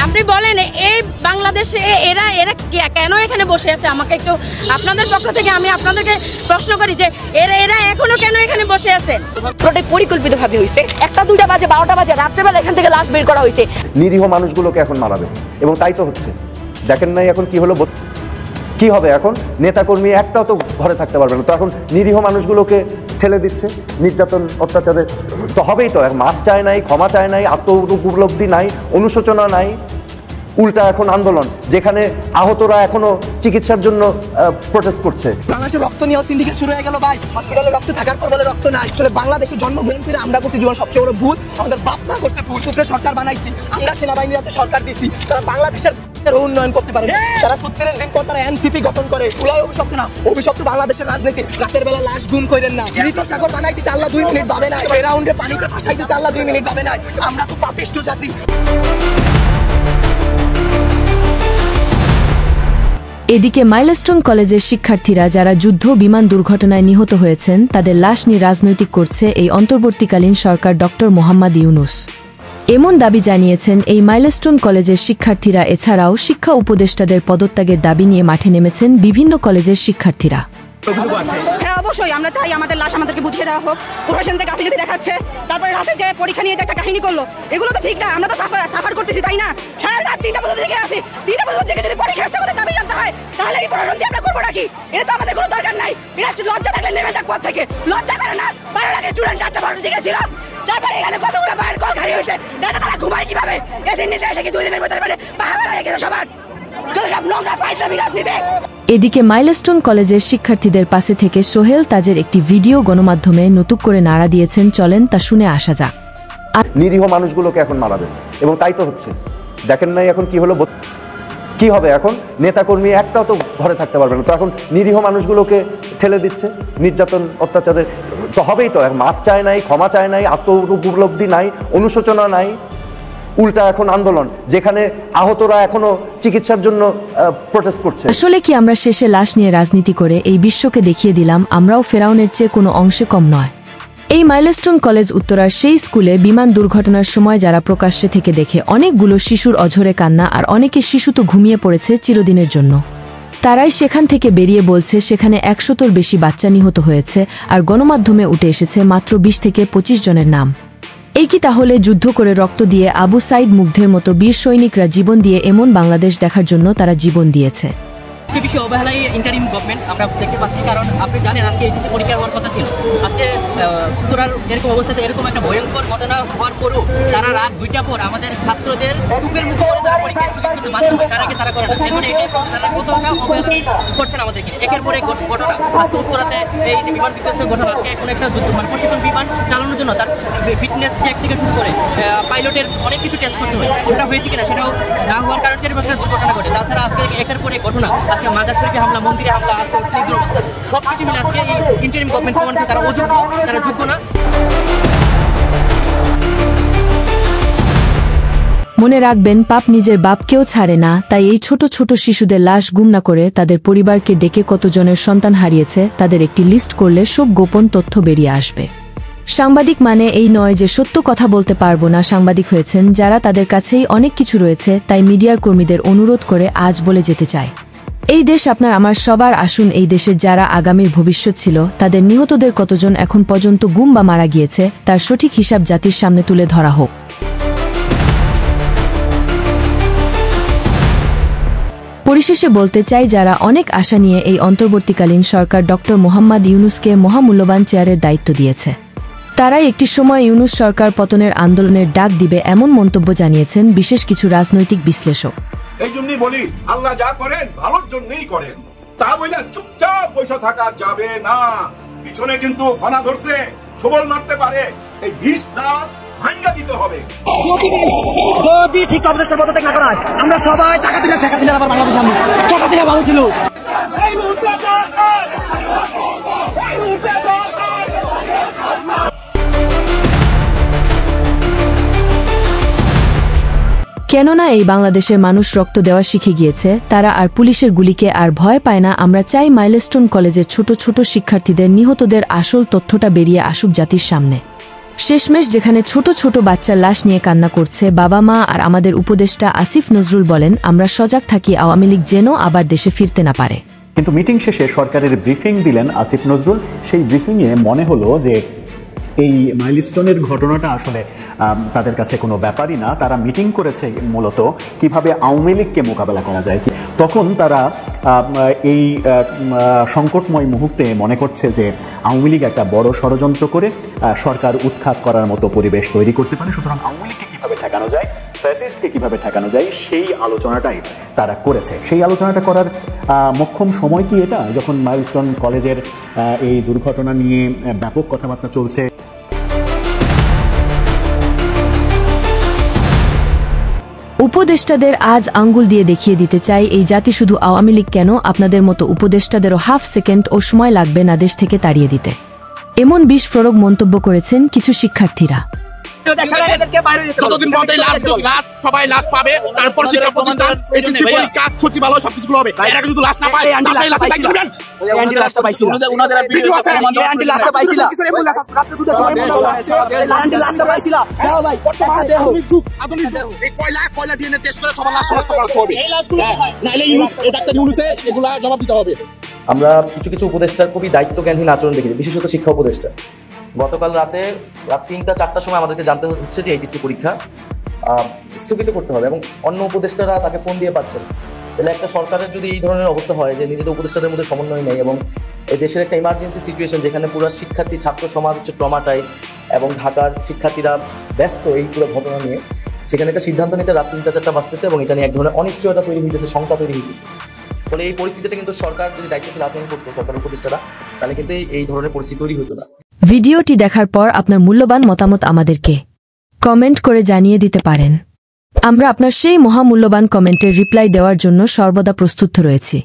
আপনি বলেন এই বাংলাদেশে এরা এরা কেন এখানে বসে আছে? আমাকে একটু আপনাদের পক্ষ থেকে আমি আপনাদেরকে প্রশ্ন করি যে এরা এখনো কেন এখানে বসে আছেন? পরিকল্পিতভাবে হয়েছে। 1টা 2টা বাজে 12টা বাজে রাত্রেবেলা এখান থেকে লাশ বের করা হয়েছে। নিরীহ মানুষগুলোকে এখন মারাবে এবং তাই তো হচ্ছে। দেখেন নাই এখন কি হলো, কি হবে এখন? নেতাকর্মী একটাও তো ঘরে থাকতে পারবে না, তো এখন নিরীহ মানুষগুলোকে ঠেলে দিচ্ছে নির্যাতন অত্যাচারে। তো হবেই তো। মাফ চায় নাই, ক্ষমা চায় নাই, আত্ম উপলব্ধি নাই, অনুশোচনা নাই, উল্টা এখন আন্দোলন, যেখানে আহতরা এখনো চিকিৎসার জন্য প্রোটেস্ট করছে। বাংলাদেশের রক্ত নিয়ে সিন্ডিকেট শুরু হয়ে গেল ভাই। হসপিটালে রক্ত থাকার পর বলে রক্ত নাই। আসলে বাংলাদেশের জন্মগ্রহণ করে আমরা করছি জীবন সবচেয়ে বড় ভুল। আমাদের বাপ মা করছে ভুল। সরকার বানাইছি আমরা, সেনাবাহিনীর হাতে সরকার দিছি। তারা বাংলাদেশের উন্নয়ন করতে পারে। তারা 70 দিন পর তারা এনসিপি গঠন করে। পুলাই অভিশপ্ত না, অভিশপ্ত বাংলাদেশের রাজনীতি। রাতের বেলা লাশ গুম করেন না। মৃত সাগর বানাই দিতে আল্লাহ 2 মিনিট ভাবে নাই। রাউন্ডে পানিতে ভাসাই দিতে আল্লাহ 2 মিনিট ভাবে নাই। আমরা তো পাপিষ্ঠ জাতি। এদিকে মাইলস্টোন কলেজের শিক্ষার্থীরা যারা যুদ্ধ বিমান দুর্ঘটনায় নিহত হয়েছেন তাদের লাশ নিয়ে রাজনৈতিক করছে এই অন্তর্বর্তীকালীন সরকার ডক্টর মোহাম্মদ ইউনূস। এমন দাবি জানিয়েছেন এই মাইলস্টোন কলেজের শিক্ষার্থীরা। এছাড়াও শিক্ষা উপদেষ্টাদের পদত্যাগের দাবি নিয়ে মাঠে নেমেছেন বিভিন্ন কলেজের শিক্ষার্থীরা। হ্যাঁ অবশ্যই আমরা চাই আমাদের লাশ আমাদেরকে বুঝিয়ে দেওয়া হোক। প্রশাসন যে গাফিলতি দেখাচ্ছে, তারপরে রাতে যে পরীক্ষা নিয়ে যে একটা কাহিনী করলো, এগুলো তো ঠিক না। আমরা তো সাফার করতেছি, তাই না? সারা রাত 3টা পর্যন্ত জেগে আছি। 3টা পর্যন্ত জেগে যদি পরীক্ষা আসতে দাবি জানতে হয়, তাহলে এই প্রশাসন দিয়ে আমরা করবো নাকি? এটা তো আমাদের কোনো দরকার নাই। এটা লজ্জা থাকলে নেমে যাক পথ থেকে। লজ্জা করে না? ভালো লাগে স্টুডেন্ট 4টা 12টা জেগেছিল, তারপরে এখানে কতগুলো মায়ের কল খালি হয়েছে। এটা তারা ঘুমায় কিভাবে? এদিন নিচে এসে কি 2 দিনের ভিতরে পাহাড় হয়ে গেছে সবার। এদিকে মাইলস্টোন কলেজের শিক্ষার্থীদের পাশে থেকে সোহেল তাজের একটি ভিডিও গণমাধ্যমে নতুন করে নাড়া দিয়েছেন। চলেন তা শুনে আসা যাক। নিরীহ মানুষগুলোকে এখন মারাবে এবং তাই তো হচ্ছে। দেখেন নাই এখন কি হলো, কি হবে এখন? নেতাকর্মী একটাও তো ঘরে থাকতে পারবে না, তো এখন নিরীহ মানুষগুলোকে ঠেলে দিচ্ছে নির্যাতন অত্যাচারে। তো হবেই তো। মাফ চায় নাই, ক্ষমা চায় নাই, আত্ম উপলব্ধি নাই, অনুশোচনা নাই, উল্টা এখন আন্দোলন, যেখানে আহতরা এখনো চিকিৎসার জন্য প্রোটেস্ট করছে। আসলে কি আমরা শেষে লাশ নিয়ে রাজনীতি করে এই বিশ্বকে দেখিয়ে দিলাম আমরাও ফেরাউনের চেয়ে কোনো অংশে কম নয়? এই মাইলস্টোন কলেজ উত্তরার সেই স্কুলে বিমান দুর্ঘটনার সময় যারা প্রকাশ্যে থেকে দেখে অনেকগুলো শিশুর অঝরে কান্না, আর অনেকে শিশু তো ঘুমিয়ে পড়েছে চিরদিনের জন্য। তারাই সেখান থেকে বেরিয়ে বলছে সেখানে 100-র বেশি বাচ্চা নিহত হয়েছে, আর গণমাধ্যমে উঠে এসেছে মাত্র 20 থেকে 25 জনের নাম। এই কি তাহলে যুদ্ধ করে রক্ত দিয়ে আবু সাইদ মুগ্ধের মতো বীর সৈনিকরা জীবন দিয়ে এমন বাংলাদেশ দেখার জন্য তারা জীবন দিয়েছে? বেশি অবহেলায় ইন্টারিম গভর্নমেন্ট আমরা দেখতে পাচ্ছি। কারণ আপনি জানেন আজকে এইচএসসি পরীক্ষা হওয়ার কথা ছিল। আজকে উত্তরার এরকম অবস্থাতে এরকম একটা ভয়ঙ্কর ঘটনা হওয়ার পরও তারা রাত 2টা পর আমাদের ছাত্রদের কূপের মুখে করে তারা পরীক্ষা স্থগিত করতে বাধ্য হয়। তারা করে না। মানে তারা কতটা অবহেলা করছেন আমাদেরকে। একের পরে ঘটনা আজকে উত্তরাতে এই যে বিমান বিধ্বস্তের ঘটনা, আজকে এখন একটা প্রশিক্ষণ বিমান চালানোর জন্য তার ফিটনেস চেক থেকে শুরু করে পাইলটের অনেক কিছু টেস্ট করতে হয়। সেটা হয়েছে কিনা সেটাও না হওয়ার কারণে একটা দুর্ঘটনা ঘটে। তাছাড়া আজকে একের পরে ঘটনা, আজকে মাজার শরীফে হামলা, মন্দিরে হামলা, আজকে তীব্র অবস্থা, সবকিছু মিলে আজকে এই ইন্টারিম গভর্নমেন্ট প্রমাণ করে তারা অযোগ্য, তারা যোগ্য না। মনে রাখবেন, পাপ নিজের বাপকেও ছাড়ে না। তাই এই ছোট ছোট শিশুদের লাশ গুম না করে তাদের পরিবারকে ডেকে কতজনের সন্তান হারিয়েছে তাদের একটি লিস্ট করলে সব গোপন তথ্য বেরিয়ে আসবে। সাংবাদিক মানে এই নয় যে সত্য কথা বলতে পারবো না। সাংবাদিক হয়েছেন যারা তাদের কাছেই অনেক কিছু রয়েছে, তাই মিডিয়ার কর্মীদের অনুরোধ করে আজ বলে যেতে চাই, এই দেশ আপনার আমার সবার। আসুন এই দেশের যারা আগামীর ভবিষ্যৎ ছিল তাদের নিহতদের কতজন এখন পর্যন্ত গুম বা মারা গিয়েছে তার সঠিক হিসাব জাতির সামনে তুলে ধরা হোক। পরিশেষে বলতে চাই, যারা অনেক আশা নিয়ে এই অন্তর্বর্তীকালীন সরকার ডক্টর মোহাম্মদ ইউনূসকে মহামূল্যবান চেয়ারের দায়িত্ব দিয়েছে, তারাই একটি সময় ইউনূস সরকার পতনের আন্দোলনের ডাক দিবে এমন মন্তব্য জানিয়েছেন বিশেষ কিছু রাজনৈতিক বিশ্লেষক। এই জন্যই বলি আল্লাহ যা করেন ভালোর জন্যই করেন। তা বলে চুপচাপ বসে থাকা যাবে না। পিছনে কিন্তু ফানা ধরছে, ছবল মারতে পারে। এই বিষটা ভাঙ্গা দিতে হবে। যদি ঠিক অবস্থার মতো না করা হয়, আমরা সবাই টাকা দিলে শেখা দিলে আবার বাংলাদেশ আমি টাকা দিলে ভালো ছিল। কেননা এই বাংলাদেশের মানুষ রক্ত দেওয়া শিখে গিয়েছে, তারা আর পুলিশের গুলিকে আর ভয় পায় না। আমরা চাই মাইলস্টোন কলেজের ছোট ছোট শিক্ষার্থীদের নিহতদের আসল তথ্যটা বেরিয়ে আসুক জাতির সামনে। শেষমেশ যেখানে ছোট ছোট বাচ্চার লাশ নিয়ে কান্না করছে বাবা মা আর আমাদের উপদেষ্টা আসিফ নজরুল বলেন আমরা সজাগ থাকি আওয়ামী লীগ যেন আবার দেশে ফিরতে না পারে। কিন্তু মিটিং শেষে সরকারের ব্রিফিং দিলেন আসিফ নজরুল। সেই ব্রিফিংয়ে মনে হলো যে এই মাইলস্টোনের ঘটনাটা আসলে তাদের কাছে কোনো ব্যাপারই না, তারা মিটিং করেছে মূলত কিভাবে আওয়ামী লীগকে মোকাবেলা করা যায়। তখন তারা এই সংকটময় মুহূর্তে মনে করছে যে আওয়ামী লীগ একটা বড় ষড়যন্ত্র করে সরকার উৎখাত করার মতো পরিবেশ তৈরি করতে পারে, সুতরাং আওয়ামী লীগকে কীভাবে ঠেকানো যায়, ফ্যাসিস্টকে কীভাবে ঠেকানো যায় সেই আলোচনাটাই তারা করেছে। সেই আলোচনাটা করার মোক্ষম সময় কি এটা, যখন মাইলস্টোন কলেজের এই দুর্ঘটনা নিয়ে ব্যাপক কথাবার্তা চলছে। উপদেষ্টাদের আজ আঙ্গুল দিয়ে দেখিয়ে দিতে চাই এই জাতি শুধু আওয়ামী লীগ কেন আপনাদের মতো উপদেষ্টাদেরও হাফ সেকেন্ড ও সময় লাগবে না দেশ থেকে তাড়িয়ে দিতে। এমন বিস্ফোরক মন্তব্য করেছেন কিছু শিক্ষার্থীরা। যতদিন পর্যন্ত লাশ সবাই লাশ পাবে, তারপর শিক্ষা প্রতিষ্ঠান এইচএসসি পরীক্ষা সচিবালয় সবকিছু হবে। এরা কিন্তু লাশ না পায়, তাহলে লাশ পাই দিবেন। অ্যান্টি লাশটা পাইছিল ওনাদের ভিডিও আছে, অ্যান্টি লাশটা পাইছিল, অ্যান্টি লাশটা পাইছিল। দাও ভাই আধুনিক যুগ, আধুনিক যুগ। এই কয়লা ডিএনএ টেস্ট করে সবার লাশ শনাক্ত করতে হবে। এই লাশগুলো নাইলে ইউনুস ডাক্তার ইউনুসে এগুলা জবাব দিতে হবে। আমরা কিছু কিছু উপদেষ্টার খুবই দায়িত্বজ্ঞানহীন আচরণ দেখেছি, বিশেষত শিক্ষা উপদেষ্টা। গতকাল রাত 3টা-4টার সময় আমাদেরকে জানতে হচ্ছে যে এইচএসসি পরীক্ষা স্থগিত করতে হবে এবং অন্য উপদেষ্টারা তাকে ফোন দিয়ে পাচ্ছেন। তাহলে একটা সরকারের যদি এই ধরনের অবস্থা হয় যে নিজেদের উপদেষ্টাদের মধ্যে সমন্বয় নেই এবং এই দেশের একটা ইমার্জেন্সি সিচুয়েশন যেখানে পুরো শিক্ষার্থী ছাত্র সমাজ হচ্ছে ট্রমাটাইজ এবং ঢাকার শিক্ষার্থীরা ব্যস্ত এই পুরো ঘটনা নিয়ে, সেখানে একটা সিদ্ধান্ত নিতে রাত 3টা-4টা বাজতেছে এবং এটা নিয়ে এক ধরনের অনিশ্চয়তা তৈরি হইতেছে, শঙ্কা তৈরি হইতেছে। ফলে এই পরিস্থিতিটা কিন্তু সরকার যদি দায়িত্বশীল আচরণ করতো, সরকারের উপদেষ্টারা, তাহলে কিন্তু এই ধরনের পরিস্থিতি তৈরি হতো না। ভিডিওটি দেখার পর আপনার মূল্যবান মতামত আমাদেরকে কমেন্ট করে জানিয়ে দিতে পারেন। আমরা আপনার সেই মহামূল্যবান কমেন্টের রিপ্লাই দেওয়ার জন্য সর্বদা প্রস্তুত রয়েছি।